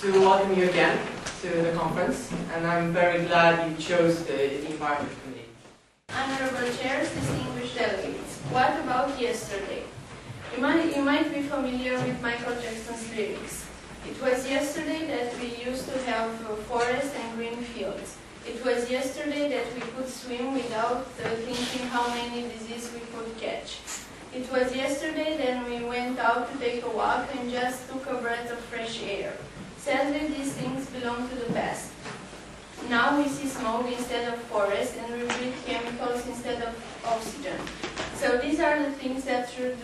to welcome you again to the conference, and I'm very glad you chose the Environment Committee. Honorable chairs, distinguished delegates, what about yesterday? You might be familiar with Michael Jackson's lyrics. It was yesterday that we used to have forests and green fields. It was yesterday that we could swim without thinking how many diseases we could catch. It was yesterday that we went out to take a walk and just took a breath of fresh air. Sadly, these things belong to the past. Now we see smoke instead of forest, and we breathe chemicals instead of oxygen. So these are the things that should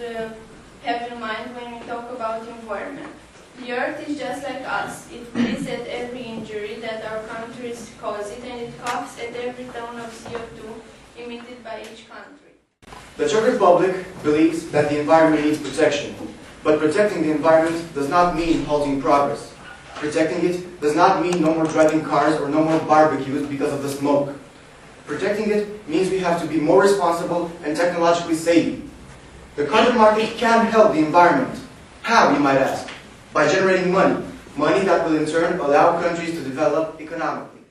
have in mind when we talk about environment. The earth is just like us. It bleeds at every injury that our countries cause it, and it coughs at every ton of CO2 emitted by each country. The Czech Republic believes that the environment needs protection, but protecting the environment does not mean halting progress. Protecting it does not mean no more driving cars or no more barbecues because of the smoke. Protecting it means we have to be more responsible and technologically savvy. The carbon market can help the environment. How, you might ask? By generating money that will in turn allow countries to develop economically.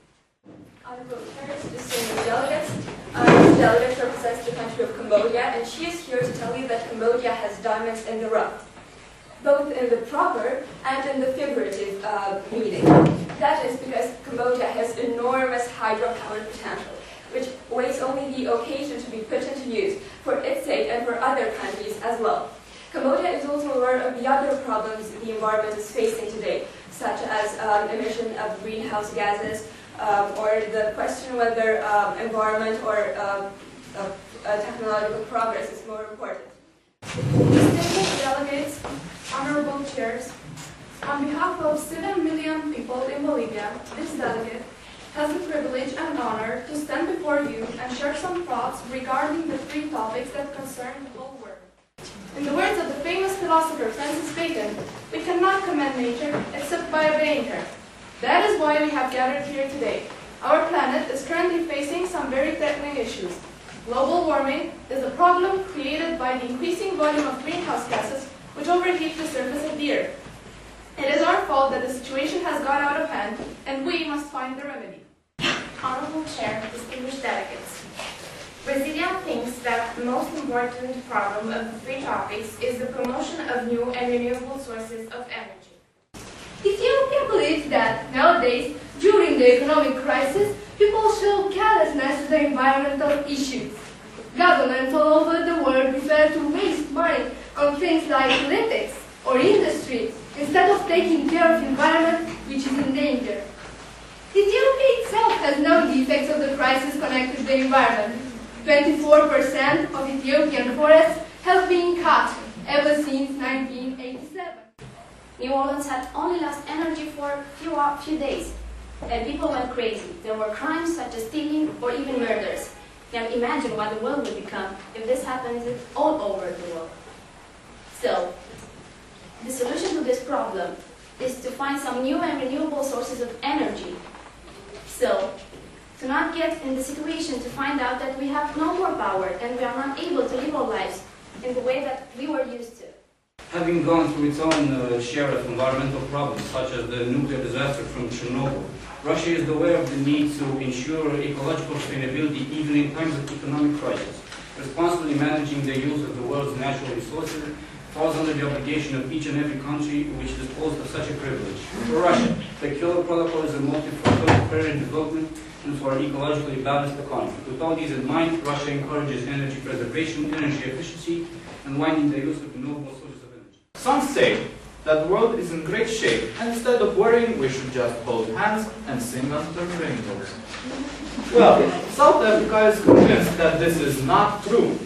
Honorable chairs, distinguished delegates, this delegate represents the country of Cambodia, and she is here to tell you that Cambodia has diamonds in the rough, both in the proper and in the figurative meaning. That is because Cambodia has enormous hydropower potential, which waits only the occasion to be put into use for its sake and for other countries as well. Cambodia is also aware of the other problems the environment is facing today, such as emission of greenhouse gases, or the question whether environment or technological progress is more important. Distinguished delegates, honorable chairs, on behalf of 7 million people in Bolivia, this delegate has the privilege and honor to stand before you and share some thoughts regarding the three topics that concern the whole world. In the words of the famous philosopher Francis Bacon, we cannot commend nature except by obeying her. That is why we have gathered here today. Our planet is currently facing some very threatening issues. Global warming is a problem created by the increasing volume of greenhouse gases which overheat the surface of the earth. It is our fault that the situation has got out of hand, and we must find the remedy. Honorable Chair, distinguished delegates, Brasilia thinks that the most important problem of the three topics is the promotion of new and renewable sources of energy. Ethiopia believes that nowadays, during the economic crisis, people show carelessness to the environmental issues. Governments all over the world prefer to waste money on things like politics or industry instead of taking care of the environment which is in danger. Ethiopia itself has known the effects of the crisis connected to the environment. 24% of Ethiopian forests have been cut ever since 1987. New Orleans had only lost energy for a few days, and people went crazy. There were crimes such as stealing or even murders. Now imagine what the world would become if this happens all over the world. So, the solution to this problem is to find some new and renewable sources of energy. So, to not get in the situation to find out that we have no more power and we are not able to live our lives in the way that we were used to. Having gone through its own share of environmental problems, such as the nuclear disaster from Chernobyl, Russia is aware of the need to ensure ecological sustainability even in times of economic crisis. Responsibly managing the use of the world's natural resources falls under the obligation of each and every country which disposes of such a privilege. For Russia, the Kyoto Protocol is a motive for fair development and for an ecologically balanced economy. With all these in mind, Russia encourages energy preservation, energy efficiency, and winding the use of renewable sources of energy. Some say that the world is in great shape, and instead of worrying, we should just hold hands and sing under rainbows. Well, South Africa is convinced that this is not true.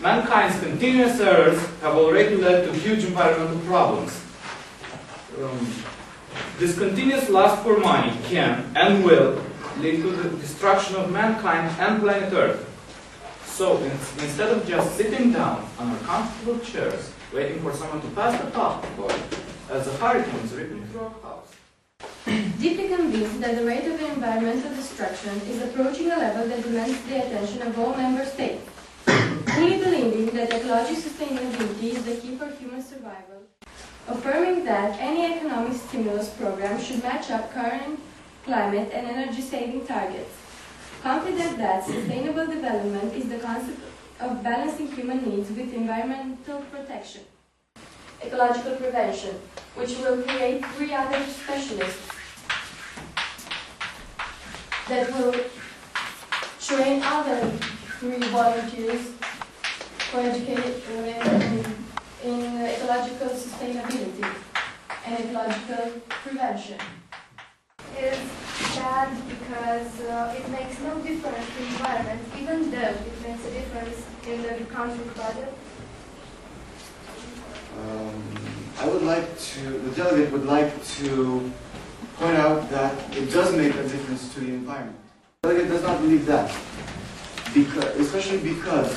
Mankind's continuous errors have already led to huge environmental problems. This continuous lust for money can and will lead to the destruction of mankind and planet Earth. So, instead of just sitting down on our comfortable chairs, waiting for someone to pass the popcorn, as a hurricane is ripping through our house. Deeply convinced that the rate of environmental destruction is approaching a level that demands the attention of all member states. Fully believing that ecological sustainability is the key for human survival, affirming that any economic economic stimulus program should match up current climate and energy saving targets. Confident that sustainable development is the concept of balancing human needs with environmental protection. Ecological prevention, which will create 3 other specialists that will train other 3 volunteers for education in ecological sustainability and ecological prevention. Is bad because it makes no difference in the environment, even though it makes a difference in the country's budget. The delegate would like to point out that it does make a difference to the environment. The delegate does not believe that, especially because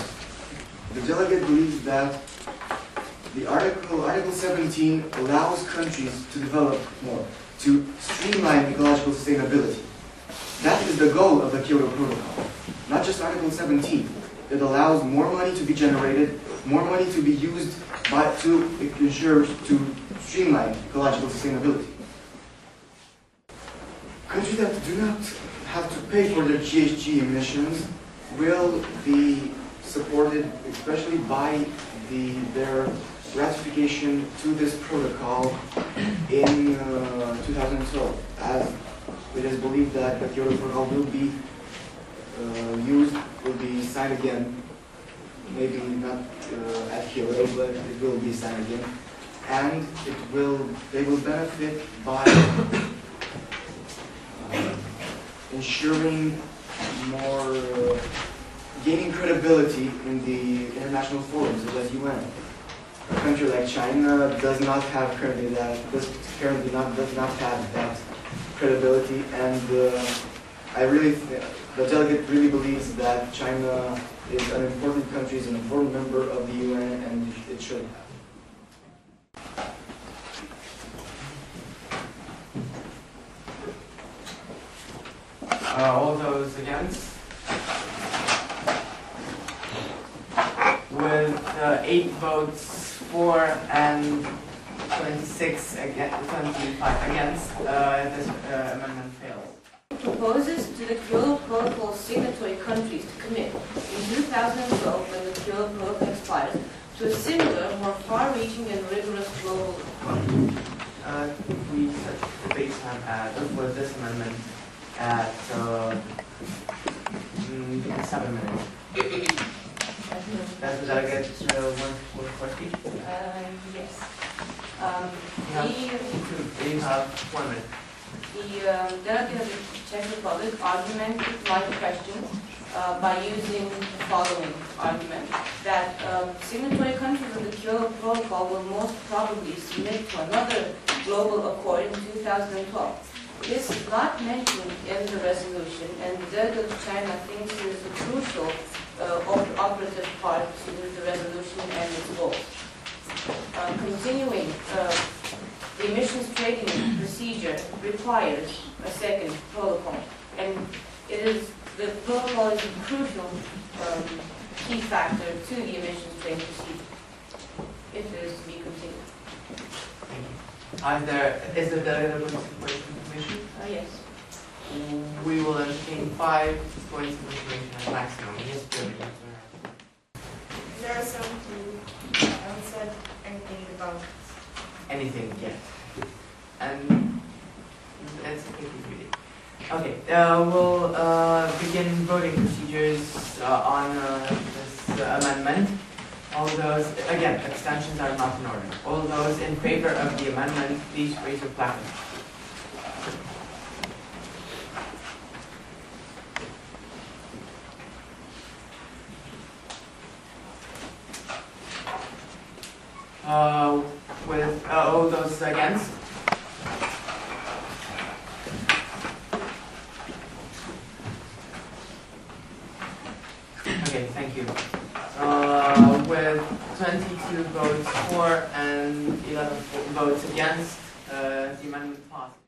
the delegate believes that the Article 17 allows countries to develop more, to streamline ecological sustainability. That is the goal of the Kyoto Protocol, not just Article 17. It allows more money to be generated, more money to be used to ensure to streamline ecological sustainability. Countries that do not have to pay for their GHG emissions will be supported, especially by their ratification to this protocol in 2012, as it is believed that the Kyoto Protocol will be signed again, maybe not at Kyoto, but it will be signed again, and they will benefit by ensuring more, gaining credibility in the international forums such as UN. A country like China does not have currently does not have that credibility, and the delegate really believes that China is an important country, is an important member of the UN, and it should have. All those against? With 8 votes for and 25 against, this amendment fails. Proposes to the Kyoto Protocol signatory countries to commit in 2012, when the Kyoto Protocol expires, to a similar, more far-reaching and rigorous global economy. We set the base time for this amendment at 7 minutes. Does the delegate want for speech? Yes. You have 1 minute. The delegate of the Czech Republic argumented my question by using the following argument, that signatory countries of the Kyoto Protocol will most probably submit to another global accord in 2012. This is not mentioned in the resolution, and the delegate of China thinks it is a crucial operative part to the resolution and its goals. Continuing, the emissions trading procedure requires a second protocol, and the protocol is a crucial key factor to the emissions trading procedure, if it is to be continued. Thank you. Is the delegate of information? Yes. We will entertain 5 points of information at maximum. Yes, Bill. There are some who haven't said anything about anything yet. And it's okay. We'll begin voting procedures on this amendment. All those, again, abstentions are not in order. All those in favor of the amendment, please raise your placard. With all those against? Okay, thank you. With 22 votes for and 11 votes against,